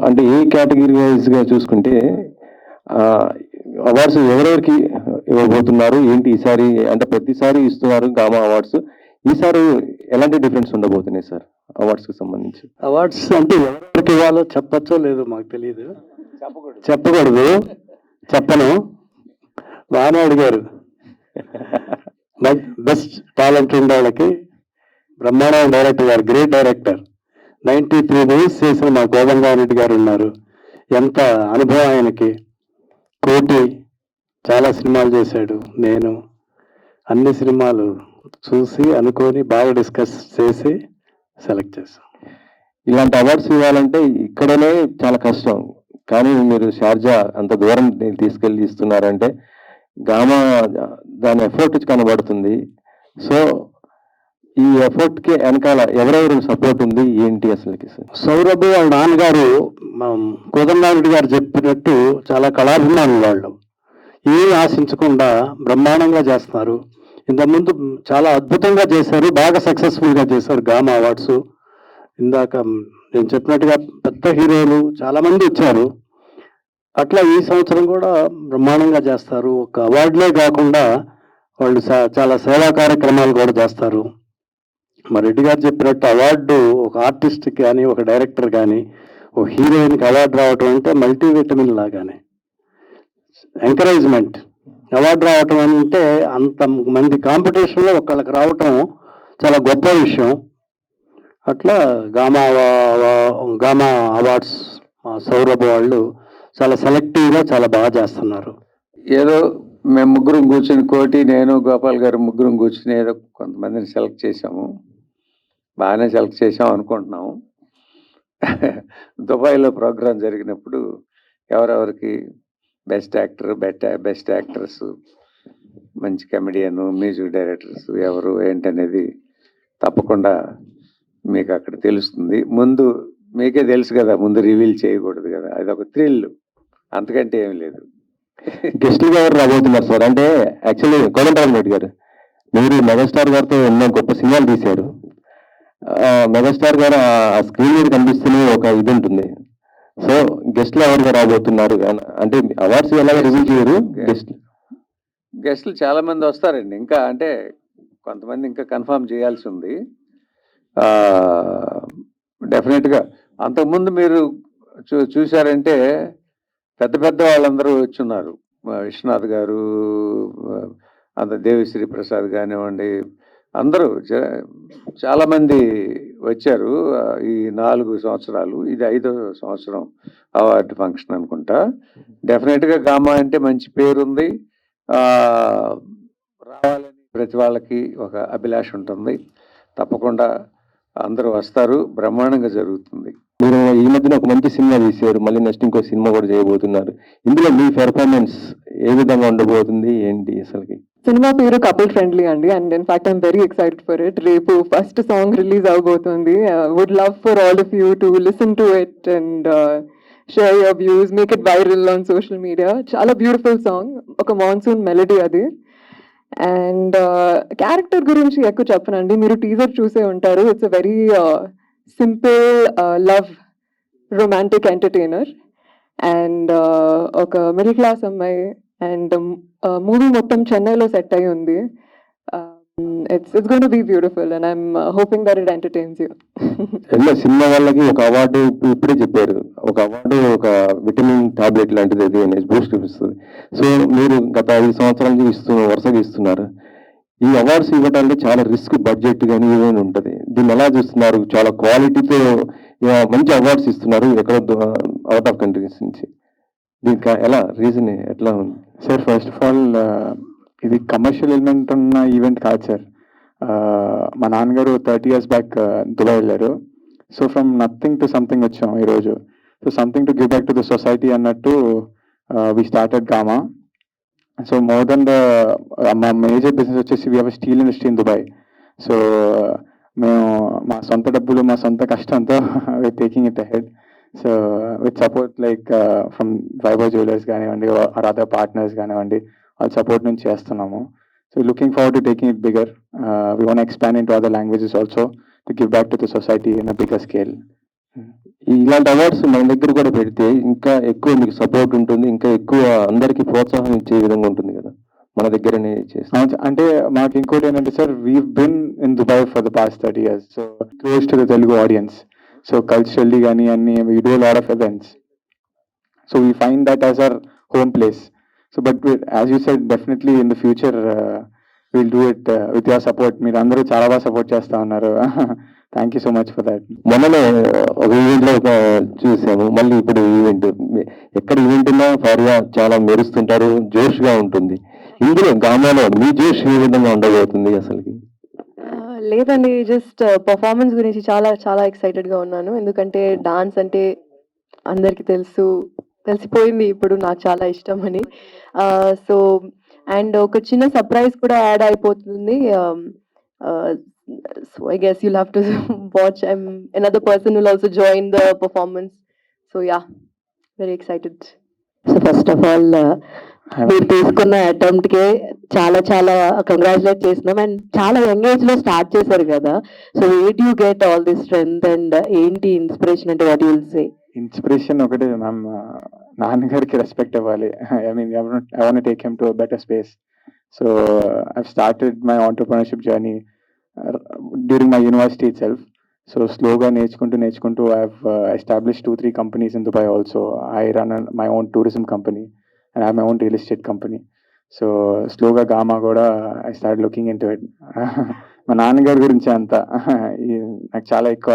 అంటే ఏ కేటగిరీ వైజ్‌గా చూసుకుంటే అవార్డ్స్ ఎవరెవరికి ఇవ్వబోతున్నారు? ఏంటి ఈసారి? అంటే ప్రతిసారి ఇస్తున్నారు గామా అవార్డ్స్. ఈసారి ఎలాంటి డిఫరెన్స్ ఉండబోతున్నాయి సార్ అవార్డ్స్‌కి సంబంధించి? అవార్డ్స్ అంటే ఎవరికి ఇవ్వాలో చెప్పచ్చో లేదో మాకు తెలియదు. చెప్పకూడదు. చెప్పను. బాగానే అడిగారు. బెస్ట్ టాలెంట్ ఉన్న వాళ్ళకి బ్రహ్మాండ డైరెక్టర్ గారు, గ్రేట్ డైరెక్టర్. 93 మూవీస్ చేసిన మా కోదండరామిరెడ్డి గారు ఉన్నారు. ఎంత అనుభవం ఆయనకి. కోటి చాలా సినిమాలు చేశాడు. నేను అన్ని సినిమాలు చూసి అనుకొని బాగా డిస్కస్ చేసి సెలెక్ట్ చేశాం. ఇలాంటి అవార్డ్స్ ఇవ్వాలంటే ఇక్కడనే చాలా కష్టం. కానీ మీరు షార్జా అంత దూరం తీసుకెళ్ళి ఇస్తున్నారంటే గామా దాని ఎఫర్ట్ కనబడుతుంది. సో ఈ ఎఫర్ట్‌కి వెనకాల ఎవరెవరు సపోర్ట్ ఉంది? ఏంటి అసలుకి సార్? సౌరభ్ వాళ్ళ నాన్నగారు కోదండరామిరెడ్డి గారు చెప్పినట్టు చాలా కళాభిమానులు వాళ్ళు. ఏం ఆశించకుండా బ్రహ్మాండంగా చేస్తున్నారు. ఇంతకుముందు చాలా అద్భుతంగా చేశారు. బాగా సక్సెస్ఫుల్గా చేశారు గామా అవార్డ్స్. ఇందాక నేను చెప్పినట్టుగా పెద్ద హీరోలు చాలామంది వచ్చారు. అట్లా ఈ సంవత్సరం కూడా బ్రహ్మాండంగా చేస్తారు. ఒక అవార్డులే కాకుండా వాళ్ళు చాలా సేవా కార్యక్రమాలు కూడా చేస్తారు. మా రెడ్డి గారు చెప్పినట్టు అవార్డు ఒక ఆర్టిస్ట్ కానీ, ఒక డైరెక్టర్ కానీ, ఒక హీరోయిన్కి అవార్డు రావటం అంటే మల్టీవిటమిన్ లాగానే. ఎంకరేజ్మెంట్. అవార్డు రావటం అంటే అంత మంది కాంపిటీషన్లో ఒకళ్ళకి రావటం చాలా గొప్ప విషయం. అట్లా గామా అవార్డ్స్ మా సౌరభ్ వాళ్ళు చాలా సెలెక్టివ్గా చాలా బాగా చేస్తున్నారు. ఏదో మేము ముగ్గురం కూర్చుని, కోటి, నేను, గోపాల్ గారు ముగ్గురం కూర్చుని ఏదో కొంతమందిని సెలెక్ట్ చేశాము. బాగానే సెలెక్ట్ చేసాం అనుకుంటున్నాము. దుబాయ్లో ప్రోగ్రాం జరిగినప్పుడు ఎవరెవరికి బెస్ట్ యాక్టర్, బెస్ట్ యాక్ట్రెస్, మంచి కమెడియన్, మ్యూజిక్ డైరెక్టర్స్ ఎవరు ఏంటనేది తప్పకుండా మీకు అక్కడ తెలుస్తుంది. ముందు మీకే తెలుసు కదా, ముందు రివీల్ చేయకూడదు కదా, అదొక థ్రిల్, అంతకంటే ఏం లేదు. గెస్ట్‌లుగా ఎవరు రాబోతున్నారు సార్? అంటే యాక్చువల్లీ కోదండరామిరెడ్డి గారు, మీరు మెగాస్టార్ గారితో ఎన్నో గొప్ప సినిమాలు తీశారు. మెగాస్టార్ గారు ఆ స్క్రీన్ మీద కనిపిస్తూనే ఒక ఇది ఉంటుంది. సో గెస్ట్లు ఎవరుగా రాబోతున్నారు? అంటే అవార్డ్స్ ఎలాగ రివీల్ చేయరు? గెస్ట్లు చాలా మంది వస్తారండి. ఇంకా అంటే కొంతమంది ఇంకా కన్ఫర్మ్ చేయాల్సి ఉంది. డెఫినెట్గా అంతకుముందు మీరు చూశారంటే పెద్ద పెద్ద వాళ్ళందరూ వచ్చున్నారు. విశ్వనాథ్ గారు, అంత దేవిశ్రీ ప్రసాద్ కానివ్వండి, అందరూ చాలామంది వచ్చారు. ఈ 4 సంవత్సరాలు, ఇది 5వ సంవత్సరం అవార్డు ఫంక్షన్ అనుకుంటా. డెఫినెట్గా గామా అంటే మంచి పేరుంది. రావాలని ప్రతి వాళ్ళకి ఒక అభిలాష ఉంటుంది. తప్పకుండా అందరూ వస్తారు. బ్రహ్మాండంగా జరుగుతుంది. మీరు ఈ మధ్యన ఒక మంచి సినిమా తీశారు. మళ్ళీ నెక్స్ట్ ఇంకో సినిమా కూడా చేయబోతున్నారు. ఇందులో మీ పెర్ఫార్మెన్స్ ఏ విధంగా ఉండబోతుంది? ఏంటి అసలుకి? సినిమా పేరు కపుల్ ఫ్రెండ్లీ అండి. And in fact I'm very excited for it. రేపు ఫస్ట్ సాంగ్ రిలీజ్ అవబోతుంది. Would love for all of you to listen to it and share your views, make it viral on social media. చాలా beautiful song, ఒక monsoon melody అది. And character గురించి ఎక్కువ చెప్పనండి, మీరు teaser చూసే ఉంటారు. It's a very simple love romantic entertainer and ఒక మిడిల్ క్లాస్ అమ్మాయి. అండ్ మూవీ మొత్తం చెన్నైలో సెట్ అయి ఉంది. It's going to be beautiful and I'm hoping that it entertains you. Cinema వాళ్ళకి ఒక అవార్డు ఇప్పుడే చెప్పారు. ఒక అవార్డు ఒక విటమిన్ టాబ్లెట్ లాంటిది, అది బూస్ట్ ఇస్తుంది. సో మీరు గత 5 సంవత్సరాల నుంచి వరుసగా ఇస్తున్నారు. ఈ అవార్డ్స్ ఇవ్వడానికి చాలా రిస్క్, బడ్జెట్ కానీ ఏమైనా ఉంటుంది. దీన్ని ఎలా చూస్తున్నారు? చాలా క్వాలిటీతో మంచి అవార్డ్స్ ఇస్తున్నారు ఎక్కడ అవుట్ ఆఫ్ కంట్రీస్ నుంచి. దీనికి ఎలా రీజన్ ఎట్లా ఉంది సార్? ఫస్ట్ ఆఫ్ ఆల్ ఇది కమర్షియల్ ఎలిమెంట్ ఉన్న ఈవెంట్ కాదు సార్. మా నాన్నగారు 30 years బ్యాక్ దుబాయ్ వెళ్ళారు. So from nothing to something వచ్చాం ఈరోజు. So something to give back to the society అన్నట్టు we started Gama. So more than మా మేజర్ బిజినెస్ వచ్చేసి we have steel industry in Dubai. So మేము మా సొంత డబ్బులు, మా సొంత కష్టంతో we taking it ahead. So with support like from Vaibhav jewellers కానివ్వండి, ఆర్ అదర్ పార్ట్నర్స్ కానివ్వండి, వాళ్ళ సపోర్ట్ నుంచి చేస్తున్నాము. So looking forward to taking it bigger. We want expand into other languages also to give back to the society in a bigger scale. ఇలాంటి awards మన దగ్గర కూడా పెడితే ఇంకా ఎక్కువ మీకు సపోర్ట్ ఉంటుంది, ఇంకా ఎక్కువ అందరికీ ప్రోత్సాహం ఇచ్చే విధంగా ఉంటుంది కదా, మన దగ్గరనే చేస్తాం. అవును, అంటే మాకు ఇంకోటి ఏంటంటే sir, we been in Dubai for the past 30 years, so close to the Telugu audience. So culturally కానీ అన్ని we do lot of events, so we find that as our home place. So but as you said, definitely in the future we'll do it with your support. మీరు అందరూ చాలా బాగా support చేస్తా ఉన్నారు. Thank you so much for that. మొన్ననే ఒక event లో చూసాము, మళ్ళీ ఇప్పుడు ఈవెంట్, ఎక్కడ ఈవెంట్ ఉన్నా ఫారియా చాలా మెరుస్తుంటారు, జోష్ గా ఉంటుంది. ఇందులో గామాలో మీ జోష్ ఏ విధంగా ఉండబోతుంది అసలుకి? లేదండి, జస్ట్ పర్ఫార్మెన్స్ గురించి చాలా చాలా ఎక్సైటెడ్గా ఉన్నాను. ఎందుకంటే డాన్స్ అంటే అందరికీ తెలిసిపోయింది ఇప్పుడు నాకు చాలా ఇష్టం అని. సో అండ్ ఒక చిన్న సర్ప్రైజ్ కూడా యాడ్ అయిపోతుంది. So I guess you'll have to watch. I'm another person will also join the performance. So yeah, very excited. So first of all మీరు తీసుకున్న అటెంప్ట్ కి చాలా చాలా కంగ్రాచులేట్ చేస్తున్నాం. అండ్ చాలా యంగ్ ఏజ్ లో స్టార్ట్ చేశారు కదా, so where do you get all this strength and ఏంటి ఇన్స్పిరేషన్ అంటే what you will say? Inspiration ఒకటే మ్యామ్, నాన్నగారికి రెస్పెక్ట్ ఇవ్వాలి. I mean I want take him to better space. So I started my entrepreneurship journey during my university it self. So స్లోగా నేర్చుకుంటూ I have established 2-3 companies in Dubai also. I run my own tourism company and I have my own real estate company. So స్లోగా gamma కూడా I start looking in to it. మా నాన్నగారి గురించి అంతా నాకు చాలా ఎక్కువ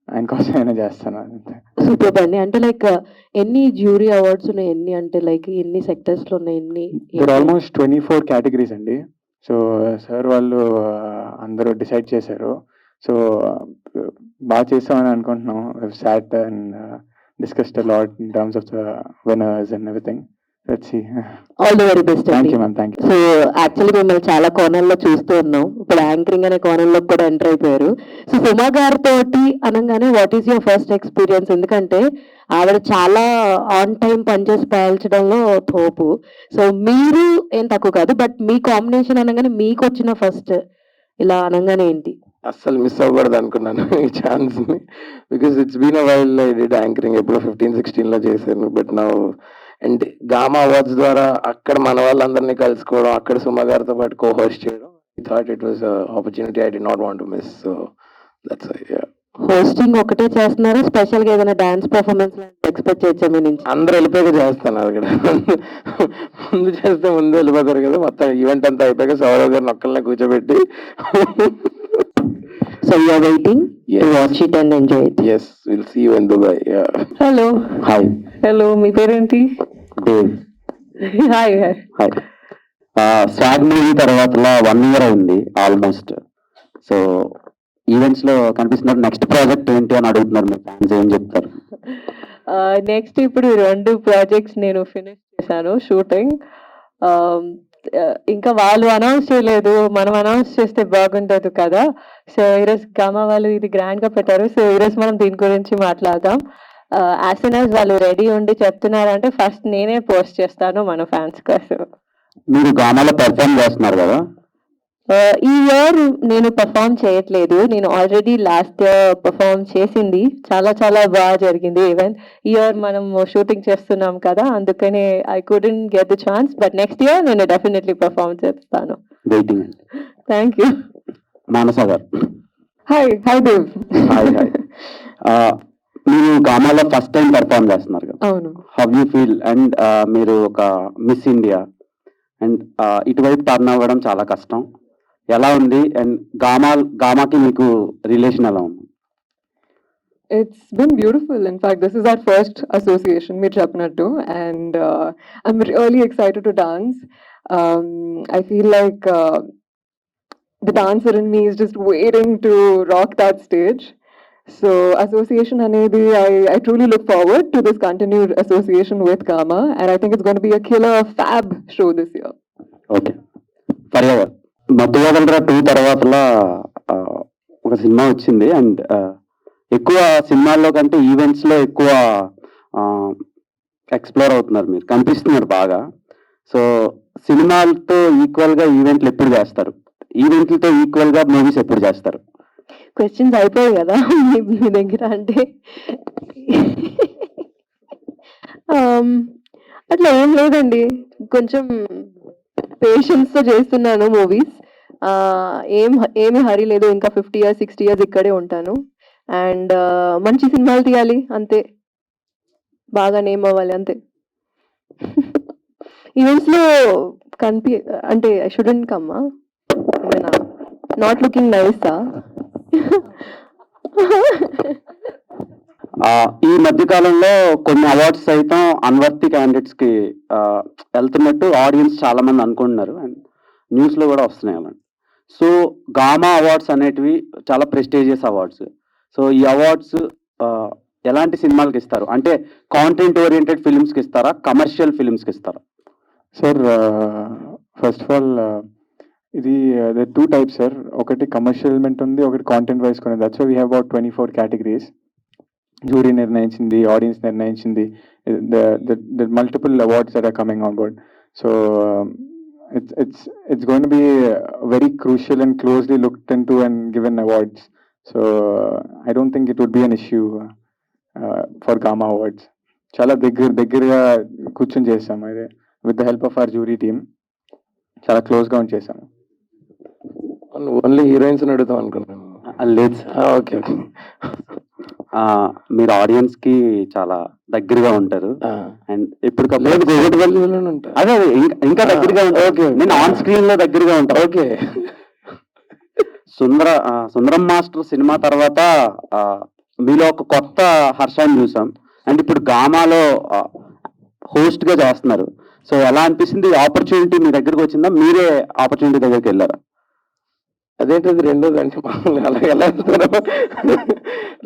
ఆయన కోసం అయినా చేస్తాను. సూపర్ అండి. అంటే లైక్ ఎన్ని జ్యూరీ అవార్డ్స్ ఉన్నాయి, ఎన్ని అంటే లైక్ ఎన్ని సెక్టర్స్ లో ఉన్నాయి, ఎన్ని? ఆల్మోస్ట్ 24 కేటగిరీస్ అండి. సో సార్ వాళ్ళు అందరూ డిసైడ్ చేశారు. సో బాగా చేస్తామని అనుకుంటున్నాం. Sat and discussed a lot in terms of the winners and everything. Let's see. All the very best. Thank you ma'am, thank you. So actually మిమ్మల్ని చాలా కోణాల్లో చూస్తూ ఉన్నాం, ఇప్పుడు యాంకరింగ్ అనే కోణంలో కూడా ఎంటర్ అయిపోయారు. సో సుమా గారితో అనగానే what is your first experience? ఎందుకంటే ఆవిడ చాలా ఆన్ టైం పనిచేసి పేల్చడంలో తోపు. సో మీరు ఏం తక్కువ కాదు, బట్ మీ కాంబినేషన్ అనగానే మీకు వచ్చిన ఫస్ట్ ఇలా అనగానే ఏంటి? అస్సలు మిస్ అవ్వకూడదు అనుకున్నాను ఈ ఛాన్స్ ని, because it's been a while. I did anchoring ఎప్పుడో 15-16 లో చేశాను. But now and Gama awards ద్వారా అక్కడ మన వాళ్ళందరినీ కలుసుకోవడం, అక్కడ సుమ గారితో పాటు కో హోస్ట్ చేయడం, I thought it was opportunity I did not want to miss. So that's hosting ఒకటే చేస్తున్నారా, స్పెషల్ గా ఏదైనా డాన్స్ పర్ఫార్మెన్స్ ఎక్స్పెక్ట్ చేయొచ్చా మీ నుంచి? అందరూ వెళ్ళిపోయాక చేస్తాను అక్కడ. ముందు చేస్తే ముందు వెళ్ళిపోతారు కదా, మొత్తం ఈవెంట్ అంతా అయిపోయాక సౌరవ్ గారిని ఒక్కళ్ళనే కూర్చోబెట్టి. So you are waiting to watch it and enjoy it. Yes, we'll see you in Dubai. Yeah. Hello hi hello, మీ పేరేంటి? Dev. Hi hi. Hi. Sad movie తర్వాత 1 year అయింది ఆల్మోస్ట్. సో ఈవెంట్స్ లో కనిపిస్తున్నారు. నెక్స్ట్ ప్రాజెక్ట్ ఏంటి అని అడుగుతున్నారు మీ fans, ఏం చెప్తారు? నెక్స్ట్ ఇప్పుడు 2 ప్రాజెక్ట్స్ నేను ఫినిష్ చేశాను షూటింగ్. ఇంకా వాళ్ళు అనౌన్స్ చేయలేదు, మనం అనౌన్స్ చేస్తే బాగుండదు కదా. సో ఈరోజు గామా వాళ్ళు ఇది గ్రాండ్ గా పెట్టారు. సో ఈరోజు మనం దీని గురించి మాట్లాడదాం. యాజ్ సూన్ యాజ్ వాళ్ళు రెడీ ఉండి చెప్తున్నారంటే ఫస్ట్ నేనే పోస్ట్ చేస్తాను మన ఫ్యాన్స్ కోసం. మీరు గామాలో పెర్ఫార్మ్ చేస్తున్నారు కదా, ఈ ఇయర్ నేను పర్ఫామ్ చేయట్లేదు. నేను ఆల్రెడీ లాస్ట్ ఇయర్ పర్ఫామ్ చేసింది, చాలా చాలా బాగా జరిగింది ఈవెంట్. ఈ ఇయర్ మనం షూటింగ్ చేస్తున్నాం కదా, అందుకని I couldn't get the chance. But next year నేను డెఫినెట్లీ పర్ఫామ్ చేస్తాను. వెయిటింగ్. Thank you. మానస గారు. Hi hi Dev. Hi hi. మీరు గామాలో ఫస్ట్ టైం పెర్ఫార్మ్ చేస్తున్నారు కదా, అవును. How you feel? అండ్ మీరు ఒక మిస్ ఇండియా అండ్ ఇటువైపు టర్న్ అవ్వడం చాలా కష్టం, ఎలా ఉంది? అండ్ గామాకి మీకు రిలేషన్ ఎలా ఉంది? It's been beautiful. In fact, this is our first association, Mir Chapnattu, and I'm really excited to dance. I feel like the dancer in me is just waiting to rock that stage. So, association anedi, I truly look forward to this continued association with Gama, and I think it's going to be a killer fab show this year. Okay. పర్యావరణ మధువదలరా 2 తర్వాత ఒక cinema వచ్చింది. And ఎక్కువ సినిమాల్లో కంటే events లో ఎక్కువ explore అవుతున్నారు, మీరు కనిపిస్తున్నారు బాగా. సో సినిమాలతో ఈక్వల్ గా ఈవెంట్లు ఎప్పుడు చేస్తారు? ఈవెంట్లతో ఈక్వల్ గా మూవీస్ ఎప్పుడు చేస్తారు? క్వశ్చన్స్ అయిపోయాయి కదా మీ దగ్గర అంటే అట్లా ఏం లేదండి, కొంచెం పేషెన్స్తో చేస్తున్నాను మూవీస్. ఏమి హరి లేదు, ఇంకా 50 years 60 years ఇక్కడే ఉంటాను. అండ్ మంచి సినిమాలు తీయాలి అంతే, బాగా నేమ్ అవ్వాలి అంతే. ఈవెంట్స్లో అంటే ఐ షుడెంట్ కమ్మా, ఏమైనా నాట్ లుకింగ్ నైసా? ఈ మధ్య కాలంలో కొన్ని అవార్డ్స్ సైతం అన్వర్తి క్యాండిడేట్స్ కి వెళ్తున్నట్టు ఆడియన్స్ చాలా మంది అనుకుంటున్నారు అండ్ న్యూస్ లో కూడా వస్తున్నాయి అలాంటి. సో గామా అవార్డ్స్ అనేటివి చాలా ప్రెస్టీజియస్ అవార్డ్స్. సో ఈ అవార్డ్స్ ఎలాంటి సినిమాలకి ఇస్తారు? అంటే కాంటెంట్ ఓరియంటెడ్ ఫిల్మ్స్ కి ఇస్తారా, కమర్షియల్ ఫిల్మ్స్ కి ఇస్తారా? సార్ ఫస్ట్ ఆఫ్ ఆల్ ఇది టూ టైప్స్ సార్. ఒకటి కమర్షియల్ ఎలిమెంట్ ఉంది, ఒకటి కాంటెంట్ వైజ్ కొన్ని. That's why we have about 24 categories. Jury నిర్ణయించింది, ఆడియన్స్ నిర్ణయించింది, the multiple awards that are coming on board. So it's going to be very crucial and closely looked into and given awards. So I don't think it would be an issue for Gamma Awards. చాలా దగ్గరగా కూర్చొని చేసాము, అదే with the help of our jury team చాలా క్లోజ్గా ఉండి చేసాము. Only heroines అడుగుతాం అనుకున్నాను. లేదు, ఓకే ఓకే. మీరు ఆడియన్స్ కి చాలా దగ్గరగా ఉంటారు అండ్ ఇప్పుడు ఉంటా. అదే ఇంకా దగ్గరగా ఉంటారు. ఓకే, నేను ఆన్ స్క్రీన్ లో దగ్గరగా ఉంటాను. ఓకే. సుందరం మాస్టర్ సినిమా తర్వాత మీలో ఒక కొత్త హర్షాన్ని చూసాం అండ్ ఇప్పుడు గామాలో హోస్ట్ గా చేస్తున్నారు. సో ఎలా అనిపిస్తుంది? ఆపర్చునిటీ మీ దగ్గరకు వచ్చిందా, మీరే ఆపర్చునిటీ దగ్గరికి వెళ్ళారా? అదేంటది రెండోది అంటే మామూలు అలా ఎలా వెళ్తారో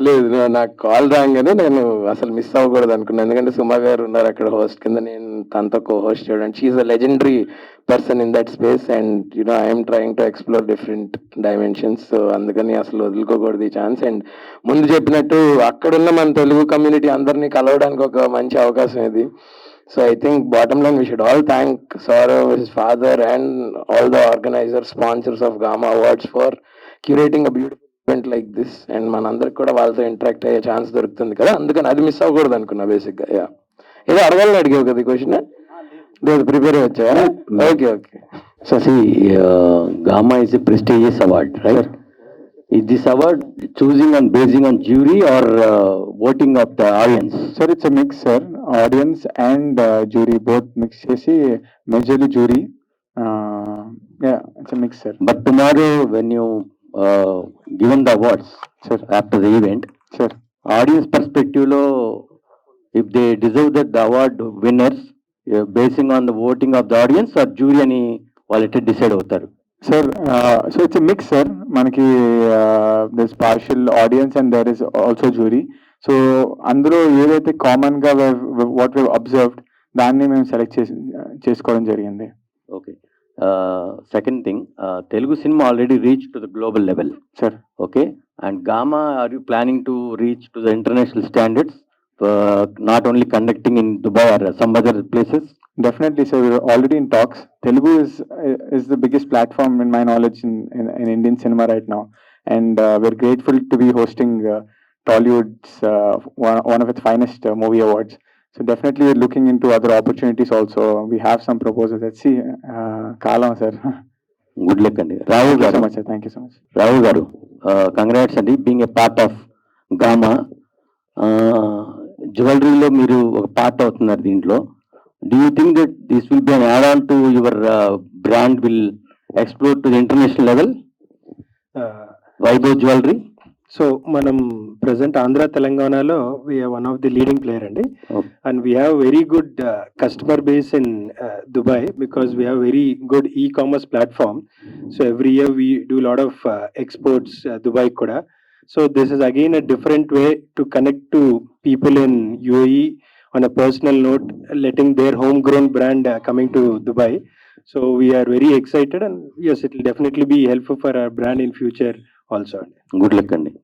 లేదు, నాకు కాల్ రాగానే నేను అసలు మిస్ అవ్వకూడదు అనుకున్నాను. ఎందుకంటే సుమా గారు ఉన్నారు అక్కడ హోస్ట్ కింద, నేను తనతో కో హోస్ట్ చేయడం. She's a legendary person in that space and I'm trying to explore different dimensions. So అందుకని అసలు వదులుకోకూడదు ఈ ఛాన్స్. అండ్ ముందు చెప్పినట్టు అక్కడున్న మన తెలుగు కమ్యూనిటీ అందరినీ కలవడానికి ఒక మంచి అవకాశం ఇది. So I think bottom line we should all thank Saurav, his father, and all the organizers, sponsors of Gamma Awards for curating a beautiful event like this. And మనందరికి కూడా వాళ్ళతో ఇంటరాక్ట్ అయ్యే ఛాన్స్ దొరుకుతుంది కదా, అందుకని అది మిస్ అవ్వకూడదు అనుకున్నా బేసిక్గా. యా, ఏదో అడగాలని అడిగావు కదా క్వశ్చన్, లేదు ప్రిపేర్ వచ్చా? Okay okay. So see, Gamma is a prestigious award, right? Is this award choosing on basing on jury or voting of the audience? Sir, it's a mix, sir. Audience and jury both mix chesi, majorly jury. Yeah, it's a mix, sir. But tomorrow when you given the awards, Sir. after the event, Sir. audience perspective lo, if they deserve that the award winners, basing on the voting of the audience or jury ani వాళ్ళు decide అవుతారు? Sir, so it's a mix, sir. Manaki there's partial audience and there is also jury. So అందులో ఏదైతే common గా what we observed దాన్ని మేము select చేసుకోవడం జరిగింది. Okay. Second thing, Telugu cinema already reach to the global level, sir. Okay, and Gama are you planning to reach to the international standards, not only conducting in Dubai or some other places? Definitely, sir. We're already in talks. Telugu is the biggest platform, in my knowledge, in Indian cinema right now, and we're grateful to be hosting Tollywood's one of its finest movie awards. So definitely, we're looking into other opportunities also. We have some proposals. Let's see. Kalam, sir. Good luck అండి. Rahul Thank you గారు, so much, sir. Thank you so much. Rahul గారు, congrats అండి being a part of Gama. జ్యువెలరీలో మీరు ఒక part అవుతున్నారు దీంట్లో. Do you think that this will be an add-on to your brand will explode to the international level? Vaibhav Jewelry? So మనం present Andhra తెలంగాణలో we're one of the leading player అండి. And we have very good customer base in Dubai because we have very good e commerce platform. So every year we do lot of exports Dubai కూడా. So this is again a different way to connect to people in UAE on a personal note, letting their homegrown brand coming to Dubai. So we are very excited and yes, it will definitely be helpful for our brand in future also. Good luck, Andy.